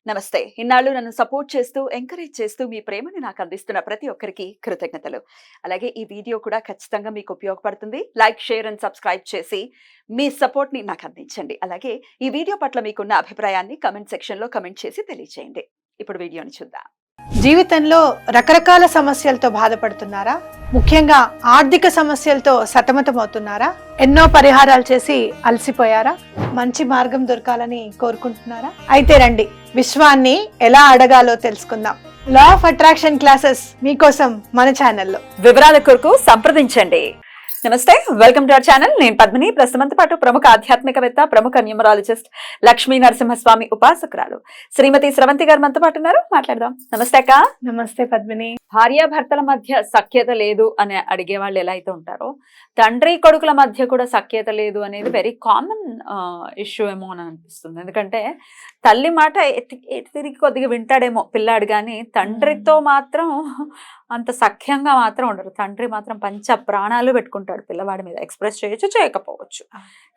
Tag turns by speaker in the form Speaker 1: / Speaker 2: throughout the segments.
Speaker 1: నమస్తే. ఇన్నాళ్ళు నన్ను సపోర్ట్ చేస్తూ, ఎంకరేజ్ చేస్తూ మీ ప్రేమని నాకు అందిస్తున్న ప్రతి ఒక్కరికి కృతజ్ఞతలు. అలాగే ఈ వీడియో కూడా ఖచ్చితంగా మీకు ఉపయోగపడుతుంది. లైక్, షేర్ అండ్ సబ్స్క్రైబ్ చేసి మీ సపోర్ట్‌ని నాకు అందించండి. అలాగే ఈ వీడియో పట్ల మీకున్న అభిప్రాయాన్ని కామెంట్ సెక్షన్‌లో కామెంట్ చేసి తెలియజేయండి. ఇప్పుడు వీడియోని చూద్దాం.
Speaker 2: జీవితంలో రకరకాల సమస్యలతో బాధపడుతున్నారా? ముఖ్యంగా ఆర్థిక సమస్యలతో సతమతమవుతున్నారా? ఎన్నో పరిహారాలు చేసి అలసిపోయారా? మంచి మార్గం దొరకాలని కోరుకుంటున్నారా? అయితే రండి, విశ్వాన్ని ఎలా అడగాలో తెలుసుకుందాం. లా ఆఫ్ అట్రాక్షన్ క్లాసెస్ మీకోసం మన ఛానల్లో.
Speaker 1: వివరాల కొరకు సంప్రదించండి. నమస్తే, వెల్కమ్ టు అవర్ ఛానల్. నేను పద్మిని. ప్రస్తుతంతో పాటు ప్రముఖ ఆధ్యాత్మికవేత్త, ప్రముఖ న్యూమరాలజిస్ట్, లక్ష్మీ నరసింహస్వామి ఉపాసకురాలు శ్రీమతి స్రవంతి గారు మనతో పాటు ఉన్నారు. మాట్లాడదాం. నమస్తే అక్క.
Speaker 2: నమస్తే పద్మిని.
Speaker 1: భార్యాభర్తల మధ్య సఖ్యత లేదు అని అడిగే వాళ్ళు ఎలా అయితే ఉంటారో, తండ్రి కొడుకుల మధ్య కూడా సఖ్యత లేదు అనేది వెరీ కామన్ ఇష్యూ ఏమో అని అనిపిస్తుంది. ఎందుకంటే తల్లి మాట తిరిగి కొద్దిగా వింటాడేమో పిల్లాడు, కానీ తండ్రితో మాత్రం అంత సఖ్యంగా మాత్రం ఉండరు. తండ్రి మాత్రం పంచ ప్రాణాలు పెట్టుకుంటాడు పిల్లవాడి మీద. ఎక్స్ప్రెస్ చేయొచ్చు, చేయకపోవచ్చు,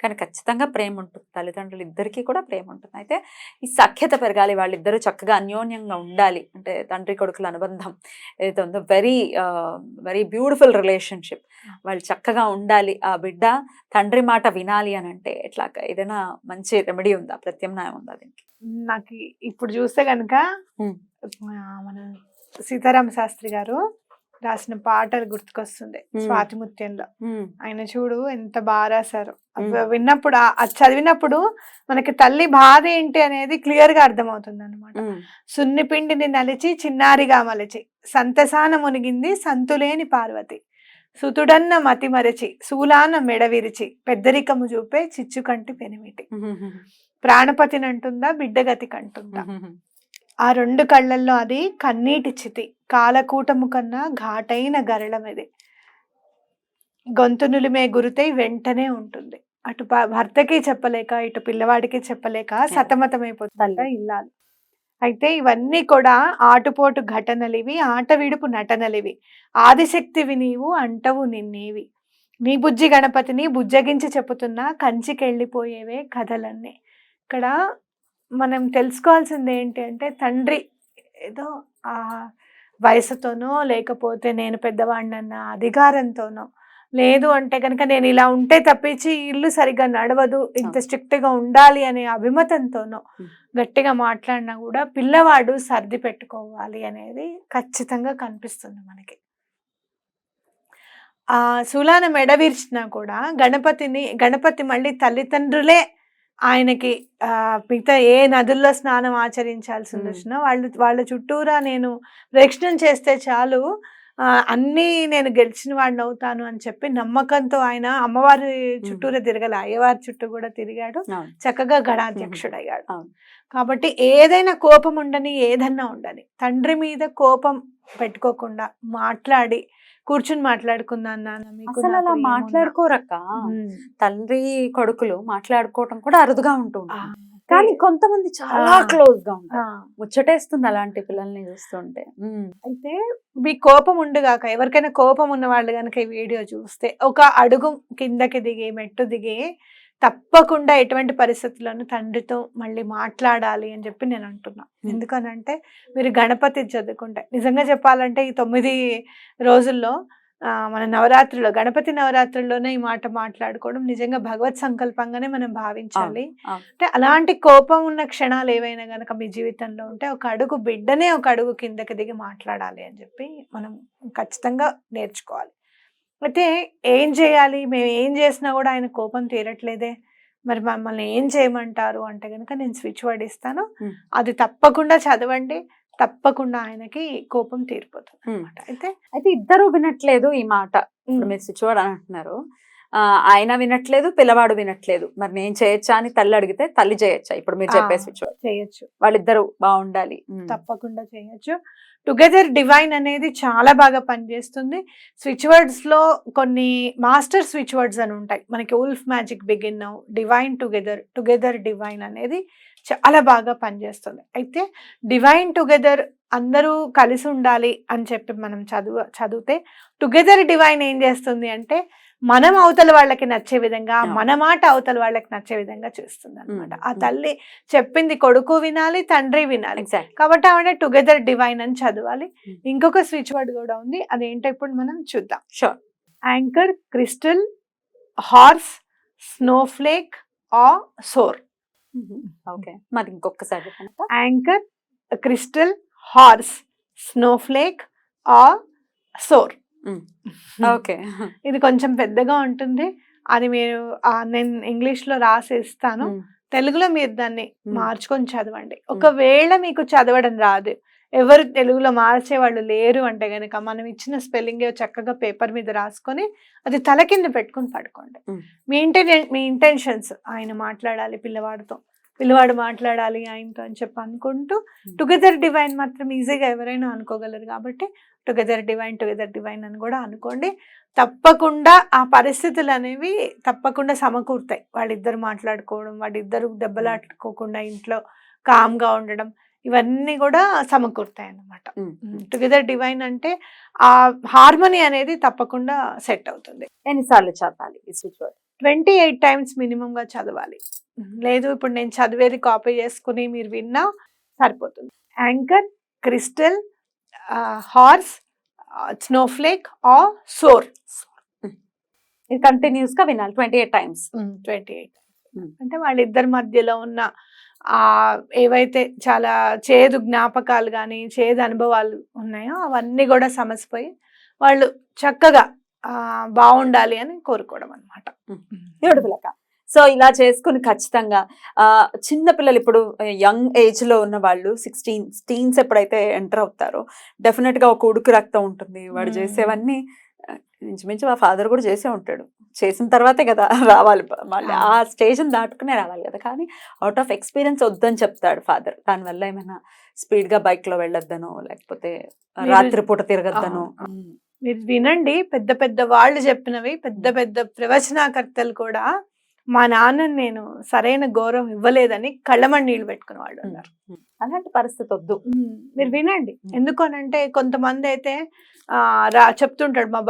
Speaker 1: కానీ ఖచ్చితంగా ప్రేమ ఉంటుంది. తల్లిదండ్రులు ఇద్దరికీ కూడా ప్రేమ ఉంటుంది. అయితే ఈ సఖ్యత పెరగాలి, వాళ్ళిద్దరూ చక్కగా అన్యోన్యంగా ఉండాలి. అంటే తండ్రి కొడుకుల అనుబంధం ఏదైతే ఉందో వెరీ బ్యూటిఫుల్ రిలేషన్షిప్. వాళ్ళు చక్కగా ఉండాలి. ఆ బిడ్డ తండ్రి మాట వినాలి అని అంటే ఎట్లా ఏదైనా మంచి రెమెడీ ఉందా, ప్రత్యామ్నాయం ఉందా దీనికి?
Speaker 2: నాకు ఇప్పుడు చూస్తే కనుక మన సీతారామ శాస్త్రి గారు రాసిన పాటలు గుర్తుకొస్తుంది. స్వాతిముత్యంలో ఆయన చూడు ఎంత బాగా రాశారు. విన్నప్పుడు అది చదివినప్పుడు మనకి తల్లి బాధ ఏంటి అనేది క్లియర్ గా అర్థమవుతుంది అనమాట. సున్ని పిండిని నలిచి చిన్నారిగా మలచి సంతసాన మునిగింది సంతులేని పార్వతి, సుతుడన్న మతి మరచి శూలాన మెడ విరిచి పెద్దరికము చూపే చిచ్చుకంటి పెనిమిటి, ప్రాణపతినంటుందా బిడ్డగతి కంటుందా, ఆ రెండు కళ్ళల్లో అది కన్నీటి చితి, కాలకూటము కన్నా ఘాటైన గరళమిది, గొంతునులిమే గురుతై వెంటనే ఉంటుంది. అటు భర్తకి చెప్పలేక ఇటు పిల్లవాడికి చెప్పలేక సతమతమైపోతుందంట ఇల్లాలు. అయితే ఇవన్నీ కూడా ఆటుపోటు ఘటనలివి, ఆట విడుపు నటనలివి, ఆదిశక్తివి నీవు అంటవు నిన్నేవి, నీ బుజ్జి గణపతిని బుజ్జగించి చెప్పుతున్నా కంచికెళ్ళిపోయేవే కథలన్నీ. ఇక్కడ మనం తెలుసుకోవాల్సింది ఏంటి అంటే, తండ్రి ఏదో ఆ వయసుతోనో లేకపోతే నేను పెద్దవాడినన్న అధికారంతోనో, లేదు అంటే కనుక నేను ఇలా ఉంటే తప్పించి ఇల్లు సరిగ్గా నడవదు, ఇంత స్ట్రిక్ట్గా ఉండాలి అనే అభిమతంతోనో గట్టిగా మాట్లాడినా కూడా పిల్లవాడు సర్ది పెట్టుకోవాలి అనేది ఖచ్చితంగా కనిపిస్తుంది మనకి. ఆ శూలాన మెడవిర్చినా కూడా గణపతి మళ్ళీ తల్లిదండ్రులే ఆయనకి మిగతా ఏ నదుల్లో స్నానం ఆచరించాల్సింది వచ్చినా వాళ్ళ చుట్టూరా నేను ప్రదక్షిణం చేస్తే చాలు, అన్నీ నేను గెలిచిన వాడిని అవుతాను అని చెప్పి నమ్మకంతో ఆయన అమ్మవారి చుట్టూరా తిరగలే, అయ్యవారి చుట్టూ కూడా తిరిగాడు, చక్కగా గణాధ్యక్షుడయ్యాడు. కాబట్టి ఏదైనా కోపం ఉండని, ఏదన్నా ఉండని, తండ్రి మీద కోపం పెట్టుకోకుండా మాట్లాడి కూర్చుని మాట్లాడుకుందాం నాన్న,
Speaker 1: అసలు అలా మాట్లాడుకోరక్క. తండ్రి కొడుకులు మాట్లాడుకోవటం కూడా అరుదుగా ఉంటుంది, కానీ కొంతమంది చాలా క్లోజ్ గా ఉంటారు. ముచ్చటేస్తుంది అలాంటి పిల్లల్ని చూస్తుంటే.
Speaker 2: అయితే మీ కోపం ఉండగాక, ఎవరికైనా కోపం ఉన్న వాళ్ళు కనుక ఈ వీడియో చూస్తే ఒక అడుగు కిందకి దిగి మెట్టు దిగి తప్పకుండా ఎటువంటి పరిస్థితుల్లోనూ తండ్రితో మళ్ళీ మాట్లాడాలి అని చెప్పి నేను అంటున్నా. ఎందుకనంటే మీరు గణపతి చదువుకుంటే, నిజంగా చెప్పాలంటే ఈ 9 రోజుల్లో మన నవరాత్రిలో, గణపతి నవరాత్రుల్లోనే ఈ మాట మాట్లాడుకోవడం నిజంగా భగవత్ సంకల్పంగానే మనం భావించాలి. అంటే అలాంటి కోపం ఉన్న క్షణాలు ఏవైనా గనక మీ జీవితంలో ఉంటే ఒక అడుగు కిందకి దిగి మాట్లాడాలి అని చెప్పి మనం ఖచ్చితంగా నేర్చుకోవాలి. అయితే ఏం చేయాలి? మేము ఏం చేసినా కూడా ఆయన కోపం తీరట్లేదే, మరి మమ్మల్ని ఏం చేయమంటారు అంటే కనుక నేను స్విచ్ వర్డ్ ఇస్తాను, అది తప్పకుండా చదవండి, తప్పకుండా ఆయనకి కోపం తీరిపోతుంది అనమాట.
Speaker 1: అయితే ఇద్దరు వినట్లేదు ఈ మాట. ఇప్పుడు మీరు స్విచ్ వర్డ్ అని అంటున్నారు, ఆయన వినట్లేదు, పిల్లవాడు వినట్లేదు, మరి నేను చేయొచ్చా అని తల్లి అడిగితే తల్లి చేయొచ్చా? ఇప్పుడు మీరు చెప్పే స్విచ్ వర్డ్
Speaker 2: చేయొచ్చు,
Speaker 1: వాళ్ళిద్దరు బాగుండాలి,
Speaker 2: తప్పకుండా చేయొచ్చు. టుగెదర్ డివైన్ అనేది చాలా బాగా పనిచేస్తుంది. స్విచ్ వర్డ్స్ లో కొన్ని మాస్టర్ స్విచ్ వర్డ్స్ అని ఉంటాయి మనకి. Wolf magic begin now, divine together divine అనేది చాలా బాగా పనిచేస్తుంది. అయితే డివైన్ టుగెదర్ అందరూ కలిసి ఉండాలి అని చెప్పి మనం చదివితే టుగెదర్ డివైన్ ఏం చేస్తుంది అంటే మనం అవతల వాళ్ళకి నచ్చే విధంగా,
Speaker 1: అవును.
Speaker 2: మన మాట అవతల వాళ్ళకి నచ్చే విధంగా చేస్తుంది అనమాట. ఆ
Speaker 1: ఉమ్.
Speaker 2: తల్లి చెప్పింది కొడుకు వినాలి, తండ్రి వినాలి.
Speaker 1: ఎగ్జాక్ట్.
Speaker 2: కాబట్టి ఆవిడ టుగెదర్ డివైన్ అని చదవాలి.
Speaker 1: ఉమ్.
Speaker 2: ఇంకొక స్విచ్ వర్డ్ కూడా ఉంది, అదేంటో ఇప్పుడు మనం చూద్దాం.
Speaker 1: Sure.
Speaker 2: Anchor, crystal, horse, snowflake or sore.
Speaker 1: Okay, మరి ఇంకొకసారి కనుక
Speaker 2: anchor, crystal, horse, snowflake or sore.
Speaker 1: Okay.
Speaker 2: ఇది కొంచెం పెద్దగా ఉంటుంది, అది మీరు నేను ఇంగ్లీష్ లో రాసేస్తాను, తెలుగులో మీరు దాన్ని మార్చుకొని చదవండి. ఒకవేళ మీకు చదవడం రాదు, ఎవరు తెలుగులో మార్చే వాళ్ళు లేరు అంటే గనక మనం ఇచ్చిన స్పెల్లింగ్ చక్కగా పేపర్ మీద రాసుకొని అది తల కింద పెట్టుకొని పడుకోండి. మీ ఇంటెన్షన్స్, ఆయన మాట్లాడాలి పిల్లవాడితో, పిల్లవాడు మాట్లాడాలి ఆయనతో అని చెప్పి అనుకుంటూ టుగెదర్ డివైన్ మాత్రం ఈజీగా ఎవరైనా అనుకోగలరు. కాబట్టి టుగెదర్ డివైన్ అని కూడా అనుకోండి. తప్పకుండా ఆ పరిస్థితులు అనేవి తప్పకుండా సమకూరుతాయి. వాళ్ళిద్దరు మాట్లాడుకోవడం, వాళ్ళిద్దరు దెబ్బలాడుకోకుండా ఇంట్లో కామ్గా ఉండడం, ఇవన్నీ కూడా సమకూరుతాయి అన్నమాట. టుగెదర్ డివైన్ అంటే ఆ హార్మనీ అనేది తప్పకుండా సెట్ అవుతుంది.
Speaker 1: ఎన్నిసార్లు చదవాలి ఈ స్విచ్ వర్డ్?
Speaker 2: 28 టైమ్స్ మినిమం గా చదవాలి. లేదు ఇప్పుడు నేను చదివేది కాపీ చేసుకుని మీరు విన్నా సరిపోతుంది. Anchor, crystal, horse, snowflake or sore.
Speaker 1: ఇది కంటిన్యూస్ గా వినాలి 28 టైమ్స్.
Speaker 2: 28 అంటే వాళ్ళిద్దరి మధ్యలో ఉన్న ఏవైతే చాలా చేదు జ్ఞాపకాలు కానీ చేదు అనుభవాలు ఉన్నాయో అవన్నీ కూడా సమసిపోయి వాళ్ళు చక్కగా బాగుండాలి అని కోరుకోవడం అనమాట.
Speaker 1: బ్యూటిఫుల్ అక్క. సో ఇలా చేసుకుని ఖచ్చితంగా చిన్న పిల్లలు ఇప్పుడు యంగ్ ఏజ్ లో ఉన్న వాళ్ళు 16 టీన్స్ ఎప్పుడైతే ఎంటర్ అవుతారో డెఫినెట్ గా ఒక ఉడుకు రక్తం ఉంటుంది. వాడు చేసేవన్నీ ఇంచుమించు మా ఫాదర్ కూడా చేసే ఉంటాడు, చేసిన తర్వాతే కదా రావాలి, మళ్ళీ ఆ స్టేజ్ దాటుకునే రావాలి కదా. కానీ అవుట్ ఆఫ్ ఎక్స్పీరియన్స్ వద్దని చెప్తాడు ఫాదర్. దానివల్ల ఏమైనా స్పీడ్ గా బైక్ లో వెళ్ళొద్దనో లేకపోతే రాత్రిపూట తిరగద్దనో.
Speaker 2: మీరు వినండి, పెద్ద పెద్ద వాళ్ళు చెప్పినవి, పెద్ద పెద్ద ప్రవచనాకర్తలు కూడా మా నాన్నని నేను సరైన గౌరవం ఇవ్వలేదని కళ్ళమని నీళ్ళు పెట్టుకునే వాళ్ళు ఉన్నారు.
Speaker 1: అలాంటి పరిస్థితి వద్దు.
Speaker 2: మీరు వినండి. ఎందుకనంటే కొంతమంది అయితే చెప్తుంటాడు, మా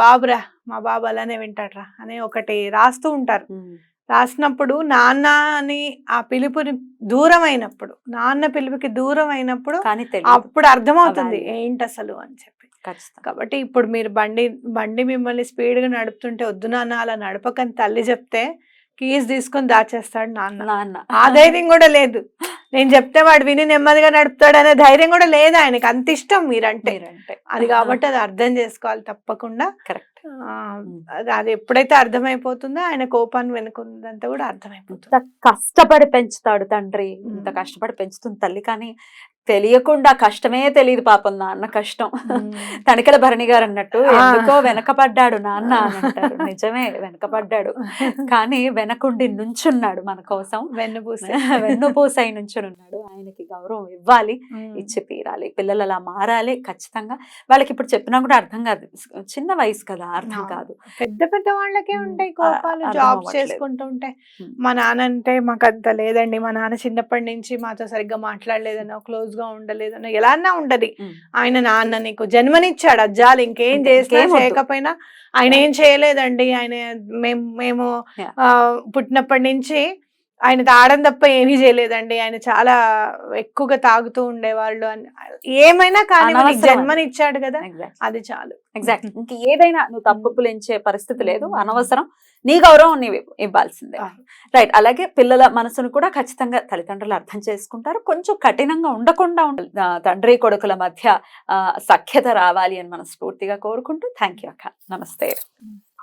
Speaker 2: బాబు అలానే వింటాడ్రా అని ఒకటి రాస్తూ ఉంటారు. రాసినప్పుడు నాన్న అని ఆ పిలుపుని దూరం అయినప్పుడు, నాన్న పిలుపుకి దూరం అయినప్పుడు అప్పుడు అర్థమవుతుంది ఏంటి అసలు అని చెప్పి. కాబట్టి ఇప్పుడు మీరు బండి మిమ్మల్ని స్పీడ్ గా నడుపుతుంటే వద్దు నాన్న అలా నడపకని తల్లి చెప్తే కీస్ తీసుకొని దాచేస్తాడు నాన్న. ఆ ధైర్యం కూడా లేదు. నేను చెప్తే వాడు విని నెమ్మదిగా నడుపుతాడు అనే ధైర్యం కూడా లేదు ఆయనకి. అంత ఇష్టం మీరంటే అది. కాబట్టి అది అర్థం చేసుకోవాలి తప్పకుండా.
Speaker 1: కరెక్ట్.
Speaker 2: అది ఎప్పుడైతే అర్థమైపోతుందో ఆయన కోపాన్ని వెనుకుందంతా కూడా అర్థమైపోతుంది.
Speaker 1: కష్టపడి పెంచుతాడు తండ్రి, ఇంత కష్టపడి పెంచుతుంది తల్లి, కానీ తెలియకుండా కష్టమే తెలియదు పాపం నాన్న కష్టం. తనికెల భరణి గారు అన్నట్టు ఎందుకో వెనకబడ్డాడు నాన్న అని అంటారు. నిజమే వెనకబడ్డాడు, కానీ వెనకుండి నుంచున్నాడు మన కోసం, వెన్నుపూసై నుంచున్నాడు. ఆయనకి గౌరవం ఇవ్వాలి, ఇచ్చి తీరాలి. పిల్లలు అలా మారాలి ఖచ్చితంగా. వాళ్ళకి ఇప్పుడు చెప్పినా కూడా అర్థం కాదు, చిన్న వయసు కదా, అర్థం కాదు.
Speaker 2: పెద్ద పెద్ద వాళ్ళకే ఉంటాయి కోపాలు, జాబ్ చేసుకుంటూ ఉంటే. మా నాన్న అంటే మాకు అంత లేదండి, మా నాన్న చిన్నప్పటి నుంచి మాతో సరిగ్గా మాట్లాడలేదనో, క్లోజ్ గా ఉండలేదనో, ఎలా అన్నా ఉండదు. ఆయన నాన్న నీకు జన్మనిచ్చాడు, అజ్జాలు ఇంకేం చేసినా చేయకపోయినా ఆయన ఏం చేయలేదండి. ఆయన మేము పుట్టినప్పటి నుంచి ఆయన తాగడం తప్ప ఏమీ చేయలేదండి, ఆయన చాలా ఎక్కువగా తాగుతూ ఉండేవాళ్ళు అని. ఏమైనా కానీ జన్మనిచ్చాడు కదా, అది చాలు.
Speaker 1: ఎగ్జాక్ట్. ఇంక ఏదైనా నువ్వు తప్పులేంచే పరిస్థితి లేదు, అనవసరం. నీ గౌరవం నీవు ఇవ్వాల్సిందే. రైట్. అలాగే పిల్లల మనసును కూడా ఖచ్చితంగా తల్లిదండ్రులు అర్థం చేసుకుంటారు. కొంచెం కఠినంగా ఉండకుండా తండ్రి కొడుకుల మధ్య సఖ్యత రావాలి అని మనస్ఫూర్తిగా కోరుకుంటూ థ్యాంక్ యూ అక్క. నమస్తే.